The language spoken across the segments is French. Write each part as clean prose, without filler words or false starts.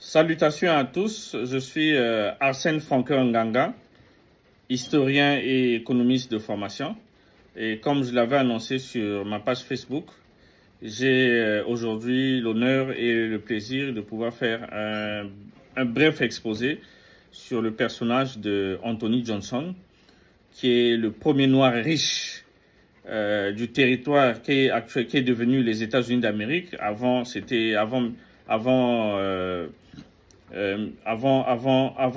Salutations à tous, je suis Arsène Franqueur Nganga, historien et économiste de formation. Et comme je l'avais annoncé sur ma page Facebook, j'ai aujourd'hui l'honneur et le plaisir de pouvoir faire un bref exposé sur le personnage de Anthony Johnson, qui est le premier noir riche du territoire qui est devenu les États-Unis d'Amérique. Avant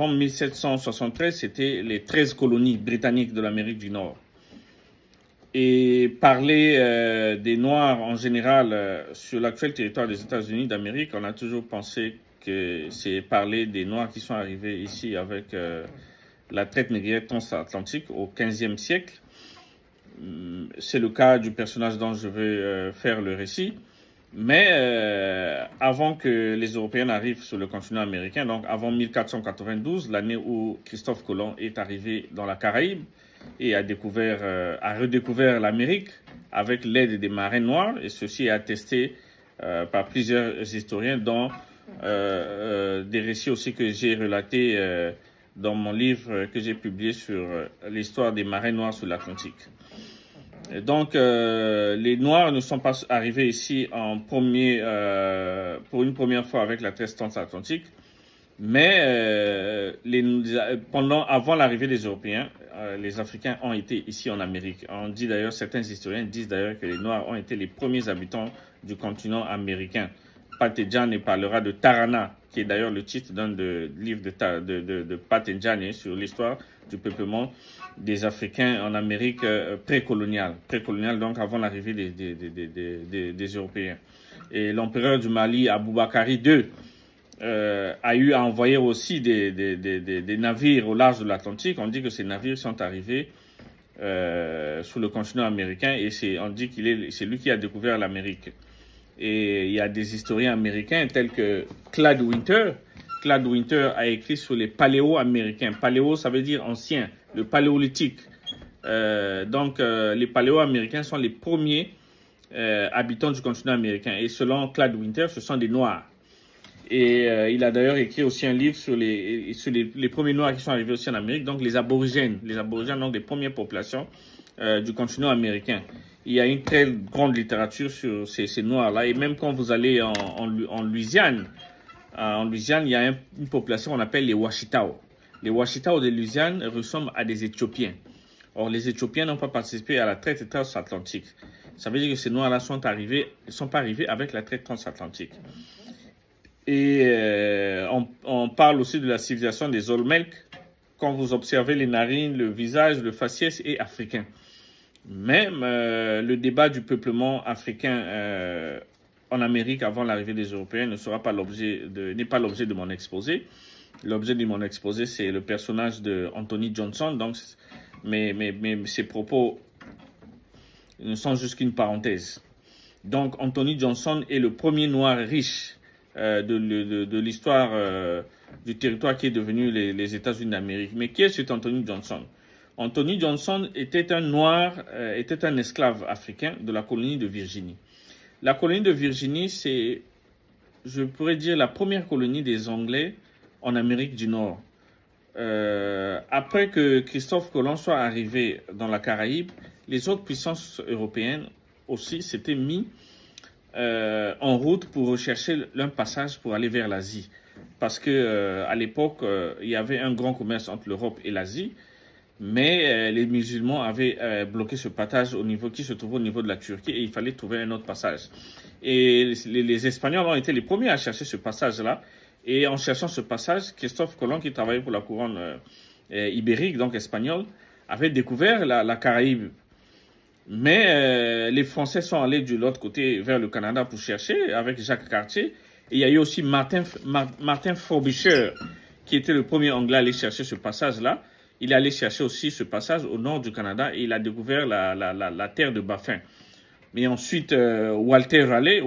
1773, c'était les 13 colonies britanniques de l'Amérique du Nord. Et parler des Noirs en général sur l'actuel territoire des États-Unis d'Amérique, on a toujours pensé que c'est parler des Noirs qui sont arrivés ici avec la traite négrière transatlantique au XVe siècle. C'est le cas du personnage dont je vais faire le récit. Mais avant que les Européens arrivent sur le continent américain, donc avant 1492, l'année où Christophe Colomb est arrivé dans la Caraïbe et a redécouvert l'Amérique avec l'aide des marins noirs, et ceci est attesté par plusieurs historiens, dont des récits aussi que j'ai relatés dans mon livre que j'ai publié sur l'histoire des marins noirs sur l'Atlantique. Donc, les Noirs ne sont pas arrivés ici pour une première fois avec la traite transatlantique, mais avant l'arrivée des Européens, les Africains ont été ici en Amérique. Certains historiens disent d'ailleurs que les Noirs ont été les premiers habitants du continent américain. Patenjane parlera de Tarana, qui est d'ailleurs le titre d'un livre de Patenjane sur l'histoire du peuplement des Africains en Amérique précoloniale, donc avant l'arrivée des Européens. Et l'empereur du Mali, Aboubakari II, a eu à envoyer aussi des navires au large de l'Atlantique. On dit que ces navires sont arrivés sur le continent américain, et on dit c'est lui qui a découvert l'Amérique. Et il y a des historiens américains tels que Claude Winter. Claude Winter a écrit sur les paléo-américains. Paléo, ça veut dire ancien, le paléolithique. Donc, les paléo-américains sont les premiers habitants du continent américain. Et selon Claude Winter, ce sont des Noirs. Et il a d'ailleurs écrit aussi un livre sur les premiers Noirs qui sont arrivés aussi en Amérique, donc les aborigènes. Les aborigènes, donc des premières populations du continent américain. Il y a une très grande littérature sur ces Noirs-là. Et même quand vous allez en Louisiane, il y a une population qu'on appelle les Washitao. Les Washitao de Louisiane ressemblent à des Éthiopiens. Or, les Éthiopiens n'ont pas participé à la traite transatlantique. Ça veut dire que ces Noirs-là ne sont pas arrivés avec la traite transatlantique. Et on parle aussi de la civilisation des Olmecs. Quand vous observez les narines, le visage, le faciès est africain. Même le débat du peuplement africain en Amérique avant l'arrivée des Européens n'est pas l'objet de mon exposé. L'objet de mon exposé, c'est le personnage de Anthony Johnson. Donc, mais ses propos ne sont juste qu'une parenthèse. Donc, Anthony Johnson est le premier noir riche de l'histoire du territoire qui est devenu les États-Unis d'Amérique. Mais qui est cet Anthony Johnson? Anthony Johnson était un noir, était un esclave africain de la colonie de Virginie. La colonie de Virginie, c'est, je pourrais dire, la première colonie des Anglais en Amérique du Nord. Après que Christophe Colomb soit arrivé dans la Caraïbe, les autres puissances européennes aussi s'étaient mis en route pour rechercher un passage pour aller vers l'Asie. Parce que à l'époque, il y avait un grand commerce entre l'Europe et l'Asie. Mais les musulmans avaient bloqué ce passage qui se trouvait au niveau de la Turquie, et il fallait trouver un autre passage. Et les Espagnols ont été les premiers à chercher ce passage-là. Et en cherchant ce passage, Christophe Colomb, qui travaillait pour la couronne ibérique, donc espagnole, avait découvert la Caraïbe. Mais les Français sont allés de l'autre côté vers le Canada pour chercher avec Jacques Cartier. Et il y a eu aussi Martin Frobisher, qui était le premier Anglais à aller chercher ce passage-là. Il est allé chercher aussi ce passage au nord du Canada, et il a découvert la terre de Baffin. Mais ensuite, Walter Raleigh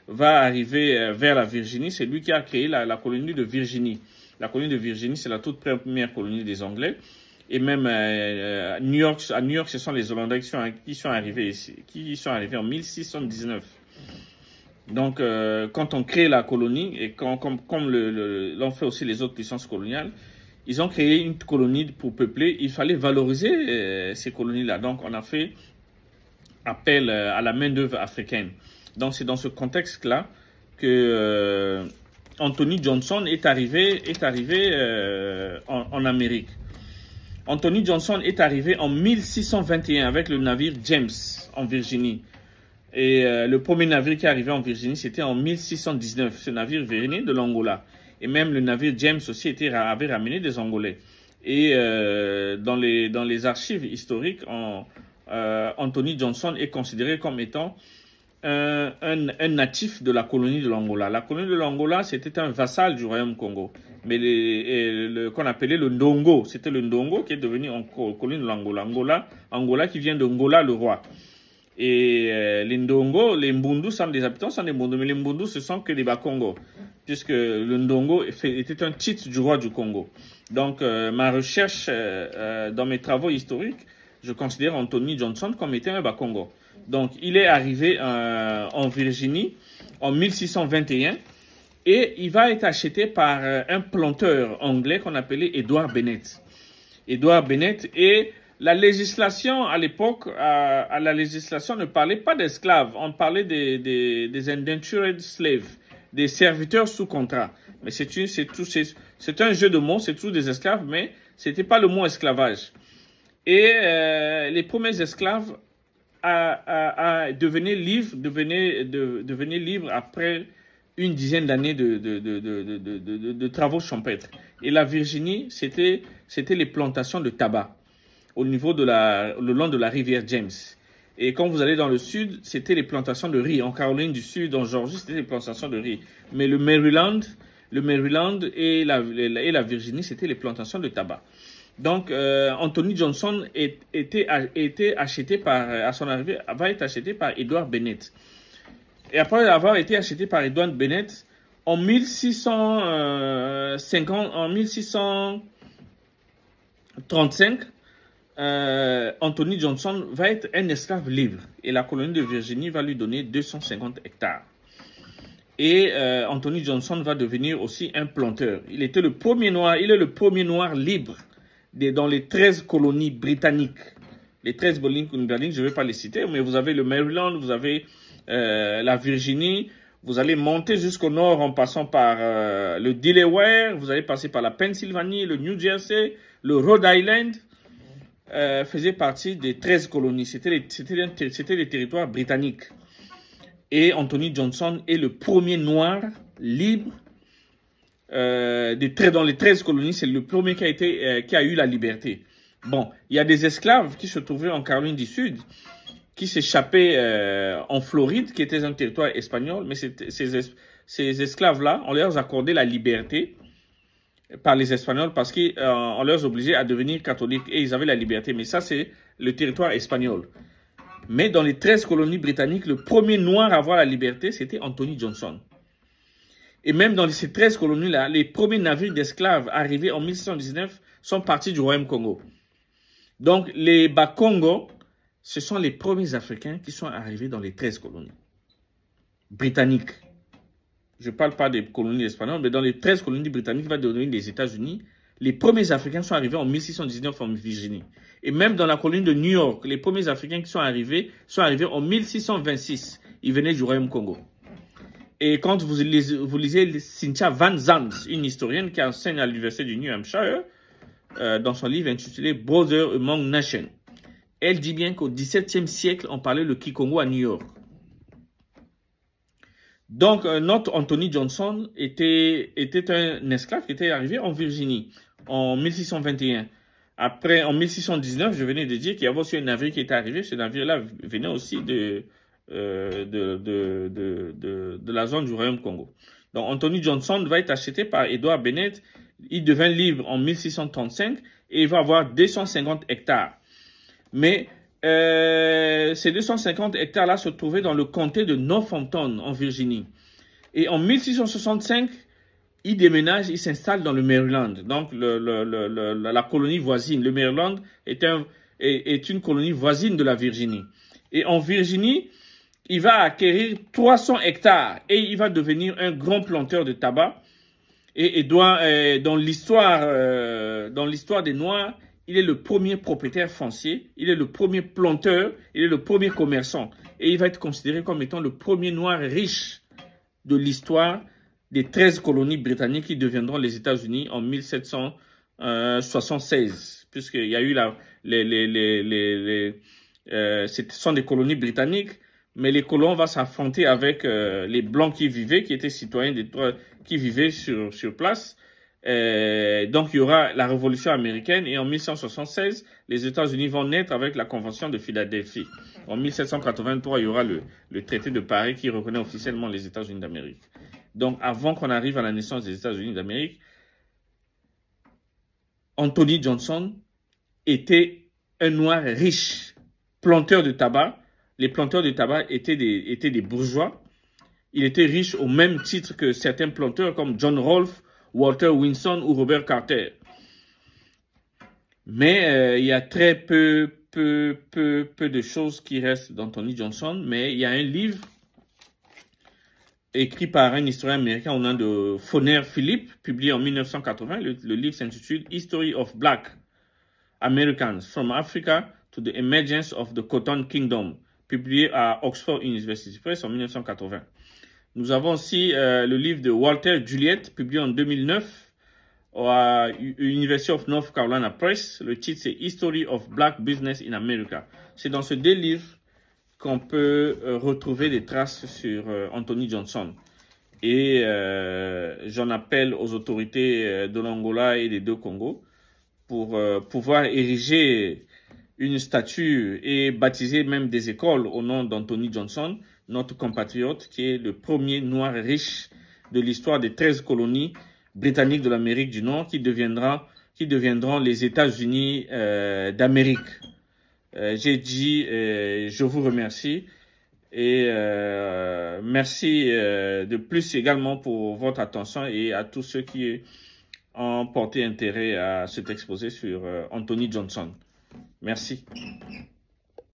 va arriver vers la Virginie. C'est lui qui a créé la colonie de Virginie. La colonie de Virginie, c'est la toute première colonie des Anglais. Et même à New York, ce sont les Hollandais qui sont arrivés ici, qui sont arrivés en 1619. Donc, quand on crée la colonie, et comme l'ont fait aussi les autres puissances coloniales, ils ont créé une colonie pour peupler. Il fallait valoriser ces colonies-là. Donc, on a fait appel à la main-d'œuvre africaine. Donc, c'est dans ce contexte-là que Anthony Johnson est arrivé en Amérique. Anthony Johnson est arrivé en 1621 avec le navire James en Virginie. Et le premier navire qui est arrivé en Virginie, c'était en 1619. Ce navire venait de l'Angola. Et même le navire James aussi avait ramené des Angolais. Et dans les archives historiques, Anthony Johnson est considéré comme étant un natif de la colonie de l'Angola. La colonie de l'Angola, c'était un vassal du royaume Congo. Mais qu'on appelait le Ndongo. C'était le Ndongo qui est devenu en colonie de l'Angola. Angola qui vient de Ngola, le roi. Et les Ndongo, les Mbundu sont des habitants, sont des Mbundu, mais les Mbundu ce sont que des Bakongo, puisque le Ndongo était un titre du roi du Congo. Donc ma recherche dans mes travaux historiques, je considère Anthony Johnson comme étant un Bakongo. Donc il est arrivé en Virginie en 1621 et il va être acheté par un planteur anglais qu'on appelait Edward Bennett. Edward Bennett. Et la législation, à l'époque, la législation ne parlait pas d'esclaves, on parlait des indentured slaves, des serviteurs sous contrat. Mais c'est un jeu de mots, c'est tous des esclaves, mais c'était pas le mot esclavage. Et les premiers esclaves devenaient libres après une dizaine d'années de travaux champêtres. Et la Virginie, c'était les plantations de tabac au niveau le long de la rivière James. Et quand vous allez dans le sud, c'était les plantations de riz. En Caroline du Sud, en Georgie, c'était les plantations de riz. Mais le Maryland et la Virginie, c'était les plantations de tabac. Donc, Anthony Johnson était acheté à son arrivée, va être acheté par Edward Bennett. Et après avoir été acheté par Edward Bennett, en 1635, Anthony Johnson va être un esclave libre et la colonie de Virginie va lui donner 250 hectares. Et Anthony Johnson va devenir aussi un planteur. Il est le premier noir libre dans les 13 colonies britanniques. Les 13 colonies britanniques, je ne vais pas les citer, mais vous avez le Maryland, vous avez la Virginie, vous allez monter jusqu'au nord en passant par le Delaware, vous allez passer par la Pennsylvanie, le New Jersey, le Rhode Island. Faisait partie des 13 colonies. C'était les territoires britanniques. Et Anthony Johnson est le premier noir libre dans les 13 colonies. C'est le premier qui a eu la liberté. Bon, il y a des esclaves qui se trouvaient en Caroline du Sud, qui s'échappaient en Floride, qui était un territoire espagnol. Mais ces esclaves-là, on leur accordait la liberté par les Espagnols parce qu'on leur obligeait à devenir catholiques et ils avaient la liberté. Mais ça, c'est le territoire espagnol. Mais dans les 13 colonies britanniques, le premier noir à avoir la liberté, c'était Anthony Johnson. Et même dans ces 13 colonies-là, les premiers navires d'esclaves arrivés en 1619 sont partis du Royaume Congo. Donc, les Bakongo, ce sont les premiers Africains qui sont arrivés dans les 13 colonies britanniques. Je ne parle pas des colonies espagnoles, mais dans les 13 colonies britanniques qui vont devenir les États-Unis, les premiers Africains sont arrivés en 1619 en Virginie. Et même dans la colonie de New York, les premiers Africains qui sont arrivés en 1626. Ils venaient du Royaume Congo. Et quand vous lisez Cynthia Van Zandt, une historienne qui enseigne à l'université du New Hampshire, dans son livre intitulé Brother Among Nations, elle dit bien qu'au XVIIe siècle, on parlait le Kikongo à New York. Donc, notre Anthony Johnson était un esclave qui était arrivé en Virginie en 1621. Après, en 1619, je venais de dire qu'il y avait aussi un navire qui était arrivé. Ce navire-là venait aussi de la zone du Royaume Congo. Donc, Anthony Johnson va être acheté par Edward Bennett. Il devint libre en 1635 et il va avoir 250 hectares. Mais ces 250 hectares-là se trouvaient dans le comté de Northampton, en Virginie. Et en 1665, il déménage, il s'installe dans le Maryland, donc la colonie voisine. Le Maryland est une colonie voisine de la Virginie. Et en Virginie, il va acquérir 300 hectares et il va devenir un grand planteur de tabac. Et dans l'histoire des Noirs, il est le premier propriétaire foncier, il est le premier planteur, il est le premier commerçant. Et il va être considéré comme étant le premier Noir riche de l'histoire des 13 colonies britanniques qui deviendront les États-Unis en 1776. Puisqu'il y a eu ce sont des colonies britanniques, mais les colons vont s'affronter avec les Blancs qui étaient citoyens qui vivaient sur place. Donc, il y aura la Révolution américaine et en 1776, les États-Unis vont naître avec la Convention de Philadelphie. En 1783, il y aura le traité de Paris qui reconnaît officiellement les États-Unis d'Amérique. Donc, avant qu'on arrive à la naissance des États-Unis d'Amérique, Anthony Johnson était un Noir riche, planteur de tabac. Les planteurs de tabac étaient des bourgeois. Il était riche au même titre que certains planteurs comme John Rolfe, Walter Winson ou Robert Carter. Mais il y a très peu de choses qui restent d'Anthony Johnson. Mais il y a un livre écrit par un historien américain au nom de Foner Philip, publié en 1980. Le livre s'intitule History of Black Americans from Africa to the Emergence of the Cotton Kingdom, publié à Oxford University Press en 1980. Nous avons aussi le livre de Walter Juliet, publié en 2009 à University of North Carolina Press. Le titre, c'est History of Black Business in America. C'est dans ces deux livres qu'on peut retrouver des traces sur Anthony Johnson. Et j'en appelle aux autorités de l'Angola et des deux Congos pour pouvoir ériger une statue et baptiser même des écoles au nom d'Anthony Johnson, notre compatriote qui est le premier Noir riche de l'histoire des 13 colonies britanniques de l'Amérique du Nord qui deviendront les États-Unis d'Amérique. J'ai dit, je vous remercie et merci de plus également pour votre attention et à tous ceux qui ont porté intérêt à cet exposé sur Anthony Johnson. Merci.